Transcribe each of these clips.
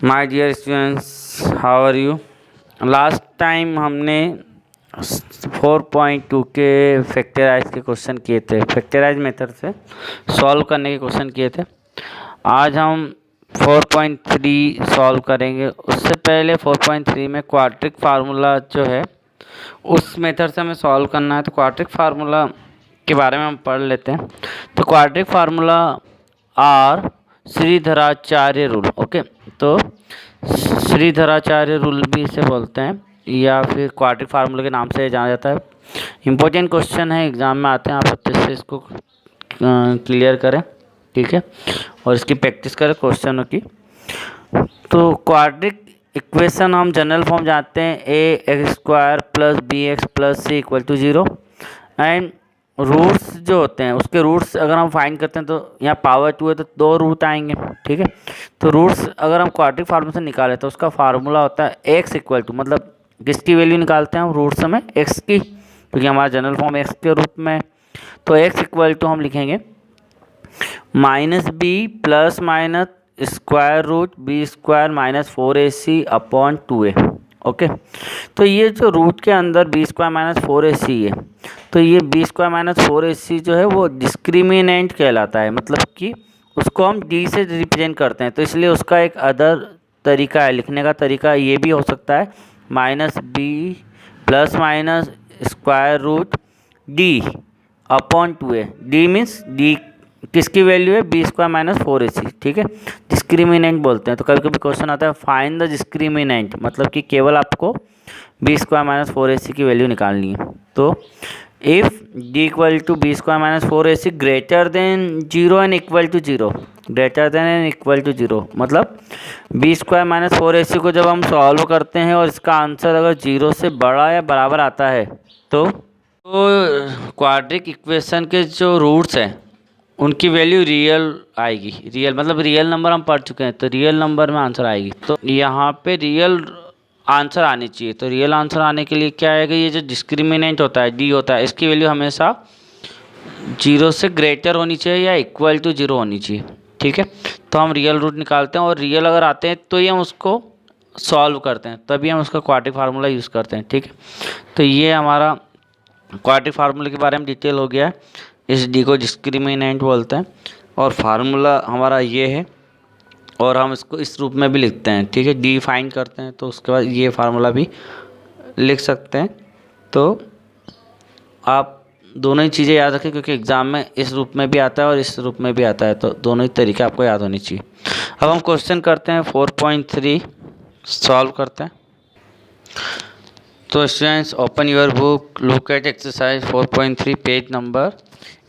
My dear students, how are you. Last time हमने 4.2 के factorise के क्वेश्चन किए थे, फैक्टराइज मेथड से सॉल्व करने के क्वेश्चन किए थे। आज हम 4.3 सॉल्व करेंगे। उससे पहले 4.3 में क्वाड्रिक फार्मूला जो है उस मेथड से हमें सॉल्व करना है, तो क्वाड्रिक फार्मूला के बारे में हम पढ़ लेते हैं। तो quadratic formula or Shridharacharya rule. Okay, तो श्रीधराचार्य रूल भी इसे बोलते हैं या फिर क्वाड्रिक फार्मूला के नाम से जाना जाता है। इम्पोर्टेंट क्वेश्चन है, एग्जाम में आते हैं, आप अच्छे से इसको क्लियर करें, ठीक है, और इसकी प्रैक्टिस करें क्वेश्चनों की। तो क्वाड्रिक इक्वेशन हम जनरल फॉर्म जानते हैं, A x square plus B x plus C equal to 0। And roots जो होते हैं उसके रूट्स अगर हम फाइंड करते हैं तो यहाँ पावर 2 है तो 2 रूट आएंगे, ठीक है। तो रूट्स अगर हम क्वाड्रिक फार्मूला से निकालें तो उसका फार्मूला होता है एक्स इक्वल टू, मतलब किसकी वैल्यू निकालते हैं हम रूट्स में, एक्स की, क्योंकि हमारा जनरल फॉर्म एक्स के रूप में। तो एक्स इक्वल टू हम लिखेंगे minus b plus minus square root b square minus 4ac upon 2a। Okay, तो ये जो रूट के अंदर बी स्क्वायर माइनस 4ac है, तो ये बी स्क्वायर माइनस 4ac जो है वो डिस्क्रिमिनेंट कहलाता है, मतलब कि उसको हम डी से रिप्रेजेंट करते हैं। तो इसलिए उसका एक अदर तरीका है लिखने का, तरीका ये भी हो सकता है minus b plus minus square root d upon 2a। D means d किसकी वैल्यू है, बी स्क्वायर माइनस 4ac, ठीक है, डिस्क्रिमिनेंट बोलते हैं। तो कभी कभी क्वेश्चन आता है फाइंड द डिस्क्रिमिनेंट, मतलब कि केवल आपको बी स्क्वायर माइनस 4ac की वैल्यू निकालनी है। तो if d equal to b square minus 4ac greater than 0 and equal to 0, greater than and equal to 0, मतलब बी स्क्वायर माइनस 4ac को जब हम सॉल्व करते हैं और इसका आंसर अगर 0 से बड़ा या बराबर आता है तो क्वाड्रिक इक्वेशन के जो रूट्स हैं उनकी वैल्यू रियल आएगी। रियल मतलब रियल नंबर हम पढ़ चुके हैं, तो रियल नंबर में आंसर आएगी। तो यहाँ पे रियल आंसर आनी चाहिए। तो रियल आंसर आने के लिए क्या आएगा, ये जो डिस्क्रिमिनेंट होता है डी होता है, इसकी वैल्यू हमेशा 0 से ग्रेटर होनी चाहिए या इक्वल टू 0 होनी चाहिए, ठीक है। तो हम रियल रूट निकालते हैं और रियल अगर आते हैं तो ही हम उसको सॉल्व करते हैं, तभी हम उसका क्वाड्रिक फार्मूला यूज़ करते हैं, ठीक है। तो ये हमारा क्वाड्रिक फार्मूला के बारे में डिटेल हो गया है। इस डी को डिस्क्रिमिनेंट बोलते हैं और फार्मूला हमारा ये है, और हम इसको इस रूप में भी लिखते हैं, ठीक है। डी फाइंड करते हैं तो उसके बाद ये फार्मूला भी लिख सकते हैं। तो आप दोनों ही चीज़ें याद रखें, क्योंकि एग्ज़ाम में इस रूप में भी आता है और इस रूप में भी आता है, तो दोनों ही तरीके आपको याद होनी चाहिए। अब हम क्वेश्चन करते हैं 4.3 सॉल्व करते हैं। तो students open your book, look at exercise 4.3 page number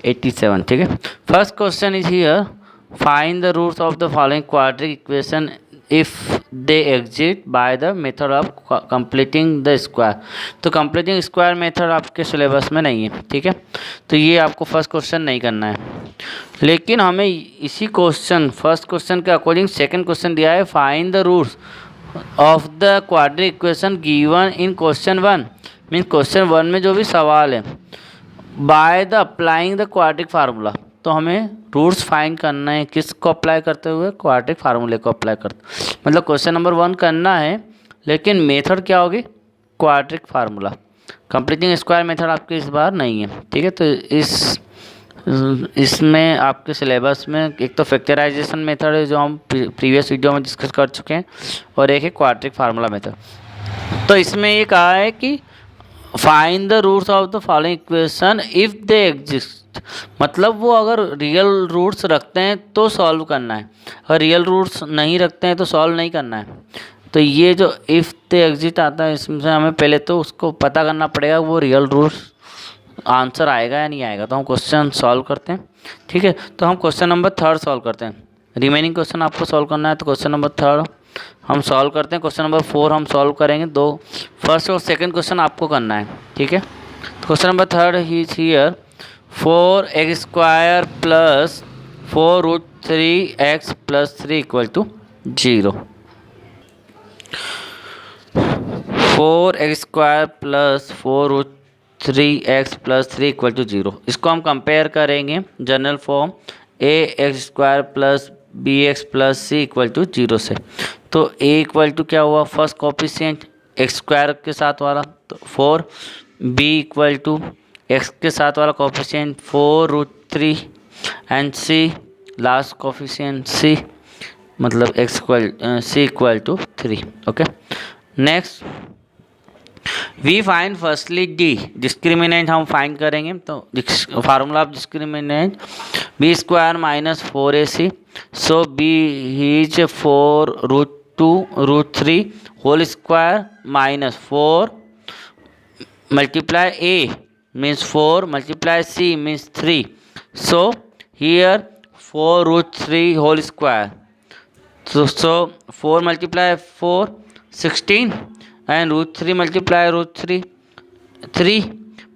87, ठीक है। First question is here, find the roots of the following quadratic equation if they exist by the method of completing the square. तो completing square method आपके syllabus में नहीं है, ठीक है, तो ये आपको फर्स्ट क्वेश्चन नहीं करना है। लेकिन हमें इसी क्वेश्चन फर्स्ट क्वेश्चन के अकॉर्डिंग सेकंड क्वेश्चन दिया है, find the roots of the quadratic equation given in question 1। Means question 1 में जो भी सवाल है, by the applying the quadratic formula. तो हमें रूट्स फाइंड करना है, किसको अप्लाई करते हुए, क्वाड्रिक फार्मूले को अप्लाई करते, मतलब क्वेश्चन नंबर 1 करना है, लेकिन मेथड क्या होगी, quadric formula. Completing square method आपके इस बार नहीं है, ठीक है। तो इसमें आपके सिलेबस में एक तो फैक्टराइजेशन मेथड है जो हम प्रीवियस वीडियो में डिस्कस कर चुके हैं, और एक है क्वाड्रिक फार्मूला मेथड। तो इसमें ये कहा है कि find the roots of the following equation if they exist, मतलब वो अगर रियल रूट्स रखते हैं तो सॉल्व करना है, अगर रियल रूट्स नहीं रखते हैं तो सॉल्व नहीं करना है। तो ये जो इफ़ दे एग्जिस्ट आता है, इसमें हमें पहले तो उसको पता करना पड़ेगा वो रियल रूट्स आंसर आएगा या नहीं आएगा। तो हम क्वेश्चन सॉल्व करते हैं, ठीक है। तो हम क्वेश्चन नंबर 3 सॉल्व करते हैं। रिमेनिंग क्वेश्चन आपको सॉल्व करना है, तो क्वेश्चन नंबर 3 हम सॉल्व करते हैं। क्वेश्चन नंबर 4 हम सॉल्व करेंगे, दो फर्स्ट और सेकंड क्वेश्चन आपको करना है, ठीक है। तो question number 3 is here, 4x square plus 4 root 3x plus 3 equal to 0। 4x square plus 4 root 3x plus 3 equal to 0। इसको हम कंपेयर करेंगे general form a x square plus B x plus C equal to 0 से। तो ए equal to क्या हुआ, first coefficient x square के साथ वाला तो 4, बी इक्वल टू एक्स के साथ वाला coefficient 4√3 and C last coefficient C मतलब X equal C equal to 3। Okay, next we find firstly D, discriminant हम फाइंड करेंगे। तो formula of discriminant B square minus 4ac, so B is 4√2√3 whole square minus 4 multiply a means 4 multiply c means 3, so here 4√3 whole square, so 4 multiply 4 16 and √3 multiply √3 3,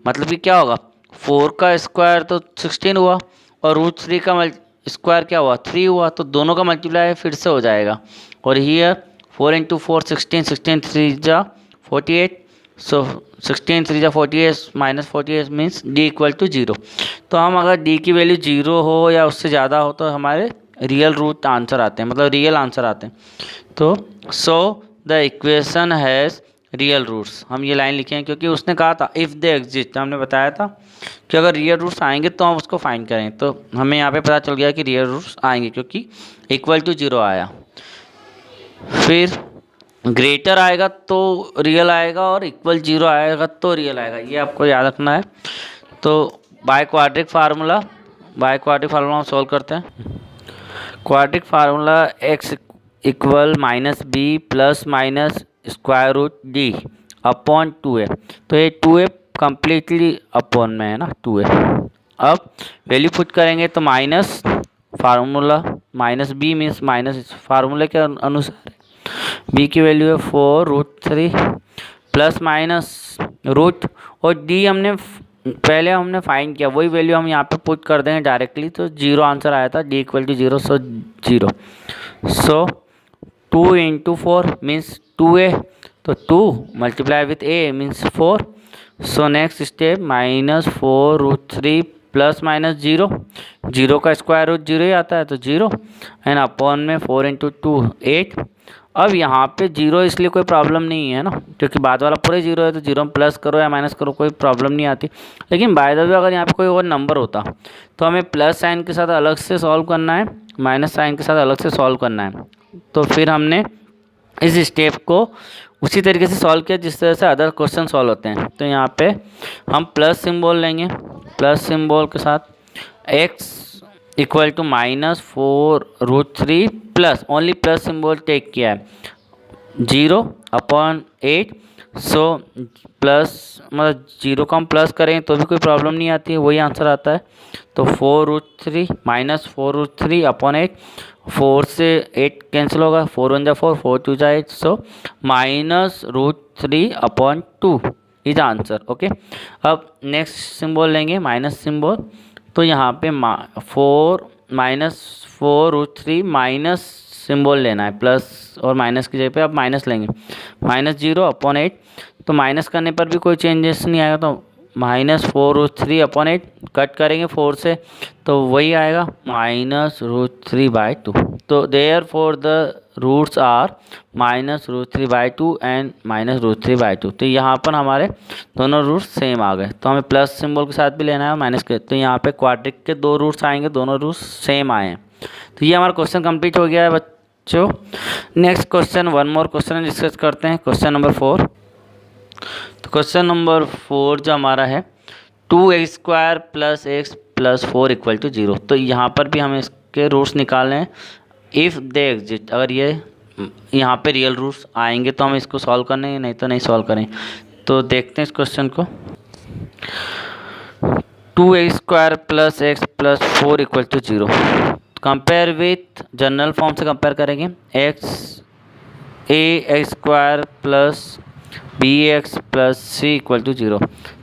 मतलब कि क्या होगा 4 का square तो 16 हुआ और √3 का स्क्वायर क्या हुआ 3 हुआ, तो दोनों का मल्टीप्लाई फिर से हो जाएगा। और हियर 4 इंटू 4 16, 16 3 जा 48, सो 16 3 जा 48 minus 48 means d equal to 0। तो हम अगर डी की वैल्यू 0 हो या उससे ज़्यादा हो तो हमारे रियल रूट आंसर आते हैं, मतलब रियल आंसर आते हैं। तो so the equation has real roots, हम ये लाइन लिखे हैं क्योंकि उसने कहा था इफ़ दे एग्जिस्ट, हमने बताया था कि अगर रियल रूट्स आएंगे तो हम उसको फाइंड करें। तो हमें यहाँ पे पता चल गया कि रियल रूट्स आएंगे क्योंकि इक्वल टू 0 आया। फिर ग्रेटर आएगा तो रियल आएगा और इक्वल 0 आएगा तो रियल आएगा, ये आपको याद रखना है। तो बाय क्वाड्रिक फार्मूला हम सॉल्व करते हैं। Quadratic formula x equal minus b plus minus square root d upon 2a, तो ये 2a कम्प्लीटली अपॉन में है ना 2a। अब वैल्यू पुट करेंगे तो minus formula minus b means minus फार्मूले के अनुसार b की वैल्यू है 4√3 प्लस माइनस रूट, और d हमने पहले फाइंड किया वही वैल्यू हम यहाँ पे पुट कर देंगे डायरेक्टली, तो 0 आंसर आया था, d equal to 0, so 0। So 2 into 4 means 2a, तो 2 multiply with a means 4। So next step minus 4√3 plus minus 0 का स्क्वायर रूट 0 ही आता है तो 0 एंड अपॉन में 4 इंटू 2 8। अब यहाँ पे 0 इसलिए कोई प्रॉब्लम नहीं है ना, क्योंकि बाद वाला पूरे 0 है तो 0 में प्लस करो या माइनस करो कोई प्रॉब्लम नहीं आती। लेकिन बाय द वे अगर यहाँ पे कोई और नंबर होता तो हमें प्लस साइन के साथ अलग से सॉल्व करना है, माइनस साइन के साथ अलग से सॉल्व करना है। तो फिर हमने इस स्टेप को उसी तरीके से सॉल्व किया जिस तरह से अदर क्वेश्चन सॉल्व होते हैं। तो यहाँ पे हम प्लस सिंबल लेंगे, प्लस सिंबल के साथ x equal to minus 4√3 plus only plus symbol take किया है 0 अपॉन 8, सो प्लस मतलब 0 का हम प्लस करें तो भी कोई प्रॉब्लम नहीं आती है, वही आंसर आता है। तो 4√3 माइनस 4√3 अपॉन 8, 4 से 8 कैंसिल होगा, 4 1 जा 4, 4 2 जा 8, so minus √3 upon 2 is answer. Okay, अब नेक्स्ट सिंबल लेंगे माइनस सिंबल, तो यहाँ पे 4 माइनस 4√3 माइनस सिंबल लेना है, प्लस और माइनस की जगह पे अब माइनस लेंगे, माइनस 0 अपॉन 8, तो माइनस करने पर भी कोई चेंजेस नहीं आएगा, तो माइनस 4√3 अपॉन 8 कट करेंगे 4 से तो वही आएगा माइनस √3/2। तो therefore the roots are minus √3/2 and minus √3/2। तो यहाँ पर हमारे दोनों रूट्स सेम आ गए, तो हमें प्लस सिंबल के साथ भी लेना है माइनस के, तो यहाँ पे क्वाड्रिक के 2 रूट्स आएंगे, दोनों रूट्स सेम आए हैं। तो ये हमारा क्वेश्चन कंप्लीट हो गया है बच्चों। Next question, one more question discuss करते हैं, क्वेश्चन नंबर 4। तो क्वेश्चन नंबर 4 जो हमारा है 2x² plus x plus 4 equal to 0। तो यहाँ पर भी हमें इसके रूट्स निकालने हैं इफ़ दे एग्जिस्ट, अगर ये यहाँ पे रियल रूट्स आएंगे तो हम इसको सॉल्व करेंगे, नहीं तो नहीं सॉल्व करें। तो देखते हैं इस क्वेश्चन को। 2x² plus x plus 4 equal to 0, compare with general form से कंपेयर करेंगे, ax² plus bx plus c equal to 0।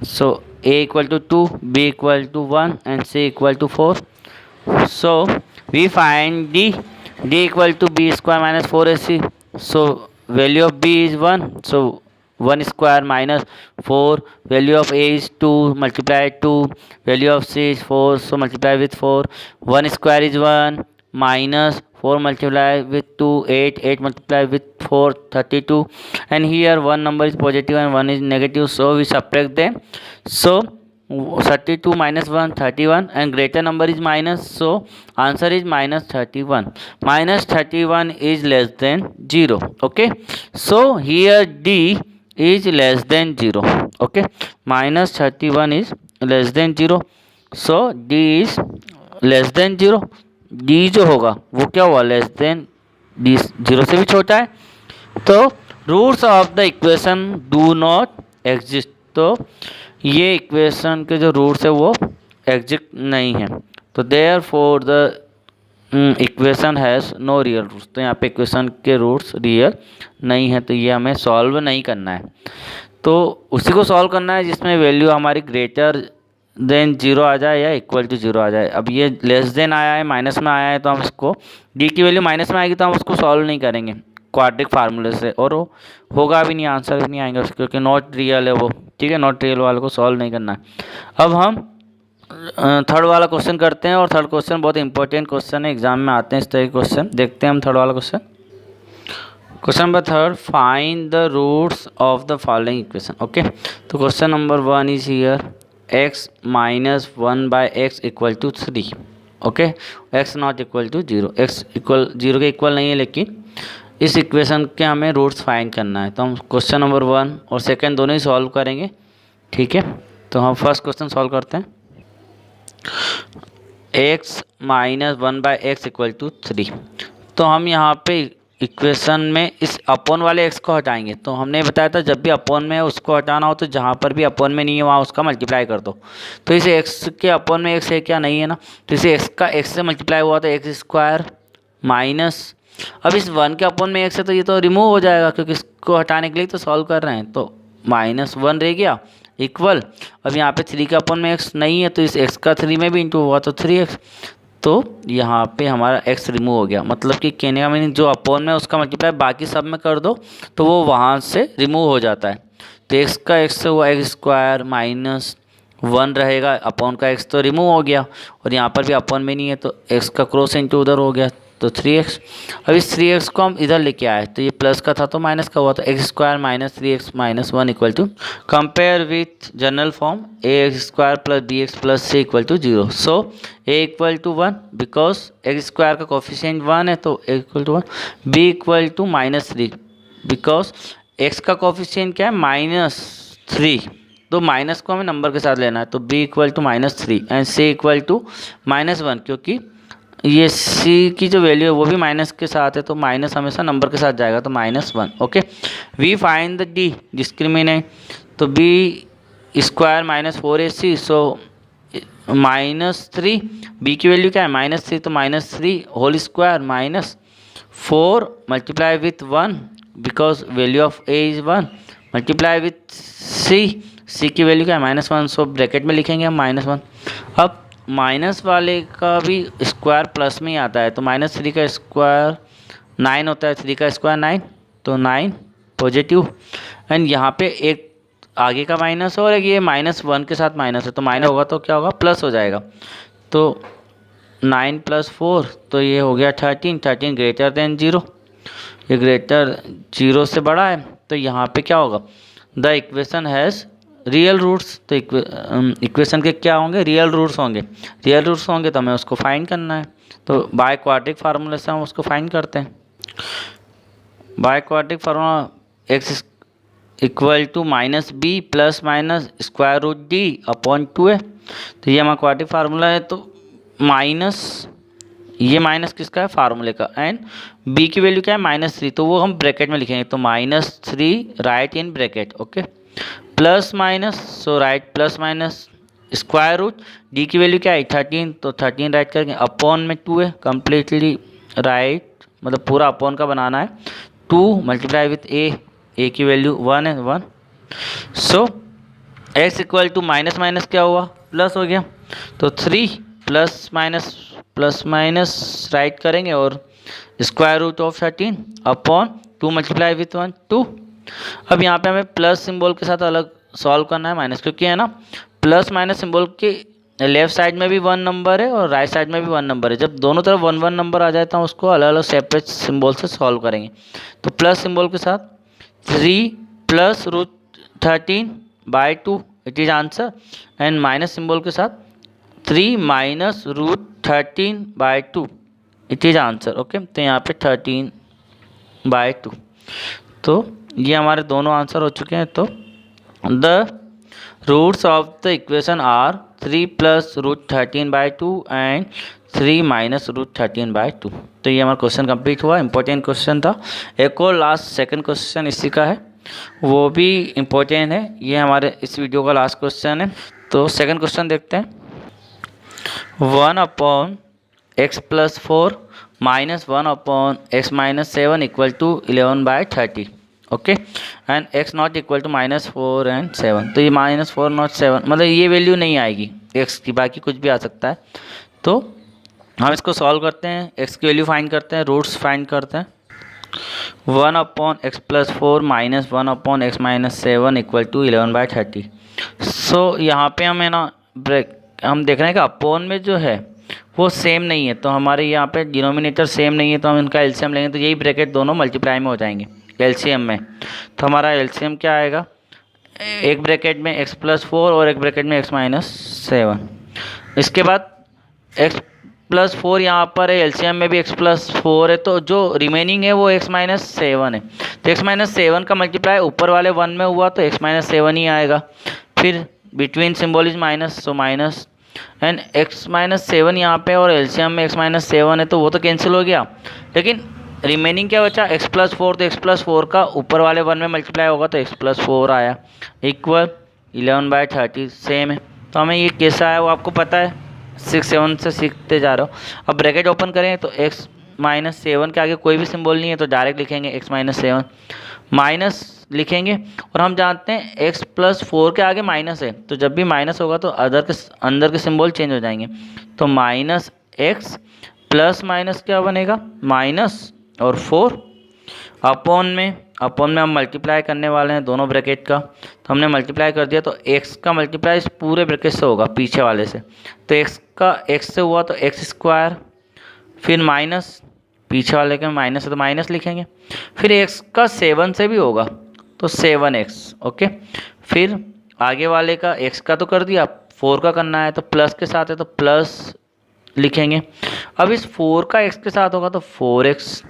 So a equal to 2, b equal to 1 and c equal to 4। So we find d equal to b square minus 4ac, so value of b is 1, so 1 square minus 4, value of a is 2 multiply 2, value of c is 4, so multiply with 4, 1 square is 1 minus 4 multiply with 2, 8, 8 multiply with 4, 32, and here one number is positive and one is negative, so we subtract them. So 32 minus 1, 31, and greater number is minus, so answer is minus 31. Minus 31 is less than 0. Okay, so here D is less than 0. Okay, minus 31 is less than 0, so D is less than 0. D जो होगा वो क्या हुआ, less than D 0 से भी छोटा है. तो roots of the equation do not exist. तो ये इक्वेशन के जो रूट्स है वो एग्जिस्ट नहीं है. तो therefore the equation has no real roots. तो यहाँ पे इक्वेशन के रूट्स रियल नहीं है, तो ये हमें सॉल्व नहीं करना है. तो उसी को सॉल्व करना है जिसमें वैल्यू हमारी ग्रेटर देन 0 आ जाए या इक्वल टू 0 आ जाए. अब ये लेस देन आया है, माइनस में आया है, तो हम इसको डी की वैल्यू माइनस में आएगी तो हम उसको सॉल्व नहीं करेंगे क्वाड्रिक फार्मूले से, और वो होगा भी नहीं, आंसर भी नहीं आएंगे उसके, क्योंकि नॉट रियल है वो. ठीक है, नॉट रियल वाले को सॉल्व नहीं करना है. अब हम थर्ड वाला क्वेश्चन करते हैं, और थर्ड क्वेश्चन बहुत इंपॉर्टेंट क्वेश्चन है, एग्जाम में आते हैं इस तरह के क्वेश्चन. देखते हैं हम थर्ड वाला question. Question number third, find the roots of the following equation. Okay, तो question number 1 is here x minus 1 by x equal to 3. Okay, x not equal to 0, x equal 0 के equal नहीं है, लेकिन इस equation के हमें roots find करना है. तो हम क्वेश्चन नंबर 1 और सेकंड दोनों ही सॉल्व करेंगे. ठीक है, तो हम फर्स्ट क्वेश्चन सॉल्व करते हैं. x minus 1 by x equal to 3. तो हम यहाँ पे इक्वेशन में इस अपोन वाले x को हटाएंगे. तो हमने बताया था जब भी अपोन में है उसको हटाना हो तो जहाँ पर भी अपोन में नहीं है वहाँ उसका मल्टीप्लाई कर दो. तो इस x के अपोन में x है क्या, नहीं है ना, तो इसे x का x से मल्टीप्लाई हुआ तो एक्स स्क्वायर माइनस, अब इस 1 के अपोन में x है तो ये तो रिमूव हो जाएगा क्योंकि इसको हटाने के लिए तो सॉल्व कर रहे हैं. तो -1 रह गया इक्वल, अब यहाँ पे 3 के अपोन में x नहीं है तो इस x का 3 में भी इंटू हुआ तो 3x. तो यहाँ पे हमारा x रिमूव हो गया, मतलब कि कहने का मीनिंग जो अपोन में उसका मल्टीप्लाई बाकी सब में कर दो तो वो वहाँ से रिमूव हो जाता है. तो x का x से हुआ एक्स स्क्वायर -1 रहेगा, अपोन का x तो रिमूव हो गया, और यहाँ पर भी अपोन में नहीं है तो x का क्रॉस इंटू उधर हो गया तो 3x. अब इस 3x को हम इधर लेके आए तो ये प्लस का था तो माइनस का हुआ, तो x square minus 3x minus 1 equal to, compare with general form ax square plus bx plus c equal to 0. So a equal to 1 because x square का कोफिशिएंट 1 है तो a equal to 1, b equal to -3 because x का coefficient क्या है -3, तो minus को हमें number के साथ लेना है, तो b equal to -3 and c equal to -1, क्योंकि ये c की जो वैल्यू है वो भी माइनस के साथ है तो माइनस हमेशा नंबर के साथ जाएगा तो -1. Okay, we find the d discriminant, तो b square -4ac, so -3, b की वैल्यू क्या है -3, तो -3 whole square -4 multiply with 1 because value of a is 1 multiply with c की वैल्यू क्या है -1, सो ब्रैकेट में लिखेंगे हम -1. अब माइनस वाले का भी स्क्वायर प्लस में ही आता है, तो -3 का स्क्वायर 9 होता है, 3 का स्क्वायर 9, तो 9 पॉजिटिव, एंड यहाँ पे एक आगे का माइनस और एक ये -1 के साथ माइनस है, तो माइनस होगा तो क्या होगा, प्लस हो जाएगा. तो 9 + 4 तो ये हो गया 13 ग्रेटर देन 0, ये ग्रेटर 0 से बड़ा है, तो यहाँ पे क्या होगा, the equation has real roots. तो इक्वेशन के क्या होंगे, रियल रूट्स होंगे. रियल रूट्स होंगे तो हमें उसको फाइंड करना है, तो बाय क्वाड्रिक फार्मूले से हम उसको फाइंड करते हैं. By quadratic formula x equal to -b plus minus square root d upon 2 है. तो ये हमारा क्वाड्रिक फार्मूला है, तो माइनस, ये माइनस किसका है, फार्मूले का, एंड b की वैल्यू क्या है -3, तो वो हम ब्रैकेट में लिखेंगे, तो -3 write in bracket. Okay, plus minus, so write plus minus square root, d की वैल्यू क्या है 13, तो 13 राइट करेंगे, अपॉन में 2 है, कम्प्लीटली राइट, मतलब पूरा अपॉन का बनाना है, 2 मल्टीप्लाई विथ ए की वैल्यू 1 है 1. सो एक्स इक्वल टू माइनस क्या हुआ, प्लस हो गया, तो 3 प्लस माइनस राइट करेंगे और square root of 13 upon 2 multiply with 1 2. अब यहाँ पे हमें प्लस सिंबल के साथ अलग सॉल्व करना है माइनस, क्योंकि है ना प्लस माइनस सिंबल के लेफ्ट साइड में भी 1 नंबर है और राइट साइड में भी 1 नंबर है। जब दोनों तरफ 1 1 नंबर आ जाए तो हम उसको अलग अलग सेपरेट सिंबल से सॉल्व करेंगे। तो प्लस सिंबल के साथ 3 plus √13/2 it is answer, and minus symbol के साथ 3 minus √13/2 it is answer. Okay, तो यहाँ पे 13/2। तो ये हमारे दोनों आंसर हो चुके हैं। तो the roots of the equation are 3 plus √13/2 and 3 minus √13/2। तो ये हमारा क्वेश्चन कंप्लीट हुआ। इंपॉर्टेंट क्वेश्चन था। एक और लास्ट सेकंड क्वेश्चन इसी का है, वो भी इम्पोर्टेंट है। ये हमारे इस वीडियो का लास्ट क्वेश्चन है। तो सेकंड क्वेश्चन देखते हैं। 1/x + 4 minus 1/x - 7 = 11/30। Okay, and x not equal to -4 and 7। तो ये -4 नॉट 7 मतलब ये वैल्यू नहीं आएगी x की, बाकी कुछ भी आ सकता है। तो हम इसको सॉल्व करते हैं, x की वैल्यू फाइंड करते हैं, रूट्स फाइंड करते हैं। 1/x + 4 minus 1/x - 7 = 11/30। सो यहाँ पे हमें ना हम देख रहे हैं कि अपोन में जो है वो सेम नहीं है, तो हमारे यहाँ पे डिनोमिनेटर सेम नहीं है, तो हम इनका एलसीएम लेंगे तो यही ब्रैकेट दोनों मल्टीप्लाई में हो जाएंगे एलसीएम में। तो हमारा एलसीएम क्या आएगा, एक ब्रैकेट में x + 4 और एक ब्रैकेट में x - 7। इसके बाद x + 4 यहाँ पर है, एलसीएम में भी x + 4 है, तो जो रिमेनिंग है वो x - 7 है। तो x - 7 का मल्टीप्लाई ऊपर वाले 1 में हुआ तो x - 7 ही आएगा। फिर between symbol is minus, so minus, and x - 7 यहाँ पे और एलसीएम में x - 7 है, तो वो तो कैंसिल हो गया। लेकिन रिमेनिंग क्या बचा, x + 4, तो x + 4 का ऊपर वाले 1 में मल्टीप्लाई होगा तो x + 4 आया इक्वल 11/30 सेम है। तो हमें ये कैसा है वो आपको पता है, 6 7 से सीखते जा रहे हो। अब ब्रैकेट ओपन करें तो x - 7 के आगे कोई भी सिंबल नहीं है तो डायरेक्ट लिखेंगे x - 7 माइनस लिखेंगे, और हम जानते हैं x + 4 के आगे माइनस है, तो जब भी माइनस होगा तो अंदर के सिंबल चेंज हो जाएंगे। तो -x प्लस माइनस क्या बनेगा, माइनस और 4 अपोन में हम मल्टीप्लाई करने वाले हैं दोनों ब्रैकेट का। तो हमने मल्टीप्लाई कर दिया तो x का मल्टीप्लाई इस पूरे ब्रैकेट से होगा पीछे वाले से, तो x का x से हुआ तो x², फिर माइनस पीछे वाले के माइनस है तो माइनस लिखेंगे, फिर x का 7 से भी होगा तो 7x। ओके, फिर आगे वाले का x का तो कर दिया, 4 का करना है तो प्लस के साथ है तो प्लस लिखेंगे। अब इस 4 का x के साथ होगा तो 4x,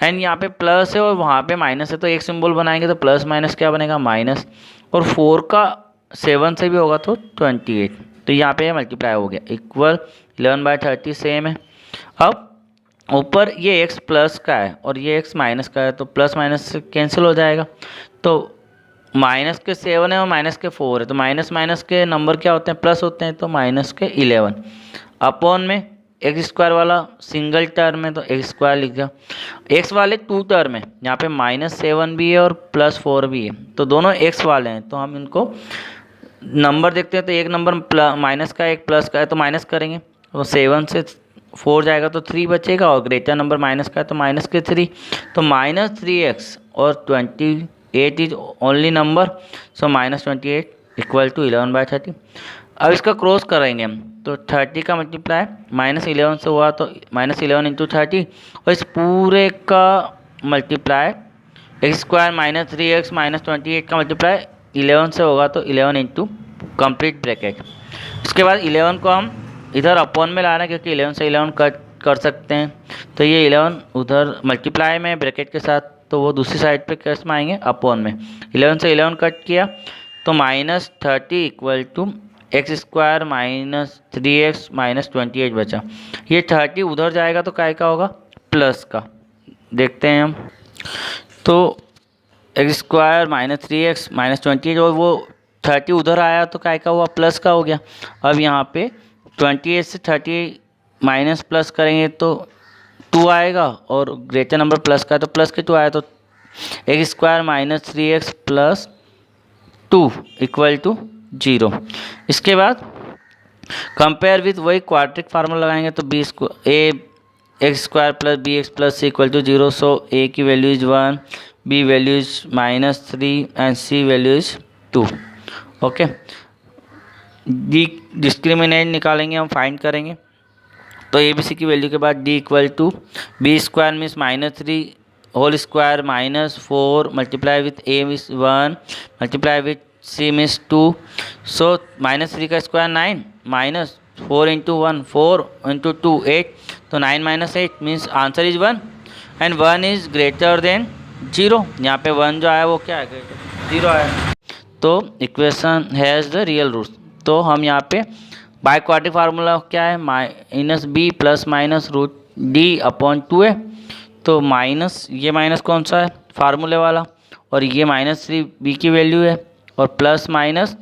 एंड यहाँ पे प्लस है और वहाँ पे माइनस है तो एक सिंबल बनाएंगे तो प्लस माइनस क्या बनेगा, माइनस, और 4 का 7 से भी होगा तो 28। तो यहाँ पे मल्टीप्लाई हो गया इक्वल 11/30 सेम है। अब ऊपर ये x प्लस का है और ये x माइनस का है, तो प्लस माइनस से कैंसिल हो जाएगा। तो माइनस के 7 है और माइनस के 4 है, तो माइनस माइनस के नंबर क्या होते हैं, प्लस होते हैं, तो माइनस के 11 अपॉन में x² वाला सिंगल टर्म है तो x² लिख दिया। x वाले 2 टर्म है, यहाँ पे -7 भी है और +4 भी है, तो दोनों x वाले हैं, तो हम इनको नंबर देखते हैं। तो एक नंबर माइनस का एक प्लस का है तो माइनस करेंगे, तो 7 से 4 जाएगा तो 3 बचेगा, और ग्रेटर नंबर माइनस का है तो माइनस के 3, तो -3x और 28 इज ओनली नंबर, सो -28 = 11/30। अब इसका क्रॉस करेंगे हम, तो 30 का मल्टीप्लाई -11 से हुआ तो -11 × 30, और इस पूरे का मल्टीप्लाई x² -3x -28 का मल्टीप्लाई 11 से होगा तो 11 इंटू कंप्लीट ब्रैकेट। उसके बाद 11 को हम इधर अपॉन में लाना, क्योंकि 11 से 11 कट कर सकते हैं, तो ये 11 उधर मल्टीप्लाई में ब्रैकेट के साथ, तो वो दूसरी साइड पे कैसे में आएंगे, अपॉन में। 11 से 11 कट किया तो -30 = x² -3x -28 बचा। ये 30 उधर जाएगा तो काय का होगा, प्लस का। देखते हैं हम, तो x² -3x -28 और वो 30 उधर आया तो काय का हुआ, प्लस का हो गया। अब यहाँ पे 28 से 30 माइनस प्लस करेंगे तो 2 आएगा, और ग्रेटर नंबर प्लस का है तो प्लस के 2 आया, तो x² -3x + 2 = 0। इसके बाद कंपेयर विथ वही क्वाड्रेटिक फार्मूला लगाएंगे तो ax² + bx + c = 0। So a की value is 1, b value is -3 and c value is 2। Okay, discriminant निकालेंगे, हम फाइंड करेंगे। तो ए बी सी की वैल्यू के बाद d equal to b square means -3 whole square -4 multiply with a means 1 multiply with c means 2। So -3 का square 9 minus 4 into 1 4 into 2 8। तो 9 - 8 means answer is 1 and 1 is greater than 0। यहाँ पे 1 जो आया वो क्या है, ग्रेटर 0 आया। तो equation has the real roots. तो हम यहाँ पे बाय क्वाड्रेटिक फार्मूला क्या है, -b plus minus root d upon 2a। तो माइनस ये माइनस कौन सा है, फार्मूले वाला, और ये -3 b की वैल्यू है, और प्लस माइनस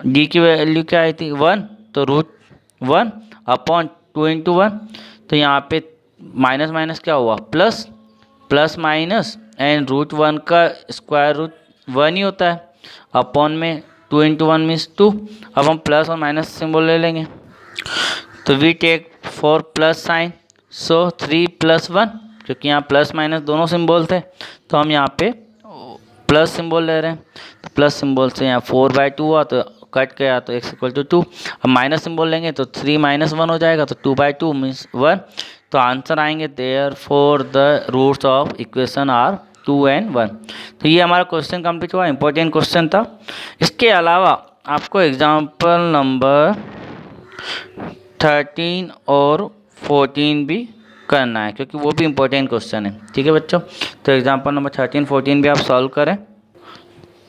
d की वैल्यू क्या आई थी 1। तो √1 अपॉन 2 इंटू 1। तो यहाँ पे माइनस माइनस क्या हुआ प्लस, प्लस माइनस एंड √1 का स्क्वायर रूट 1 ही होता है, अपॉन में 2 इंटू 1 मीन्स 2। अब हम प्लस और माइनस सिंबल ले लेंगे। तो we take for plus sign, so 3 + 1, क्योंकि यहाँ प्लस माइनस दोनों सिंबल थे तो हम यहाँ पे प्लस सिंबल ले रहे हैं। तो प्लस सिंबल से यहाँ 4/2 हुआ तो कट गया, तो x = 2। अब माइनस सिंबल लेंगे तो 3 - 1 हो जाएगा, तो 2/2 मीन्स 1। तो आंसर आएंगे therefore the roots of equation are 2 and 1। तो ये हमारा क्वेश्चन कंप्लीट हुआ, इंपॉर्टेंट क्वेश्चन था। इसके अलावा आपको एग्जाम्पल नंबर 13 और 14 भी करना है, क्योंकि वो भी इंपॉर्टेंट क्वेश्चन है। ठीक है बच्चों, तो एग्जाम्पल नंबर 13 14 भी आप सॉल्व करें।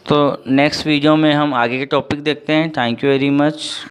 तो नेक्स्ट वीडियो में हम आगे के टॉपिक देखते हैं। Thank you very much.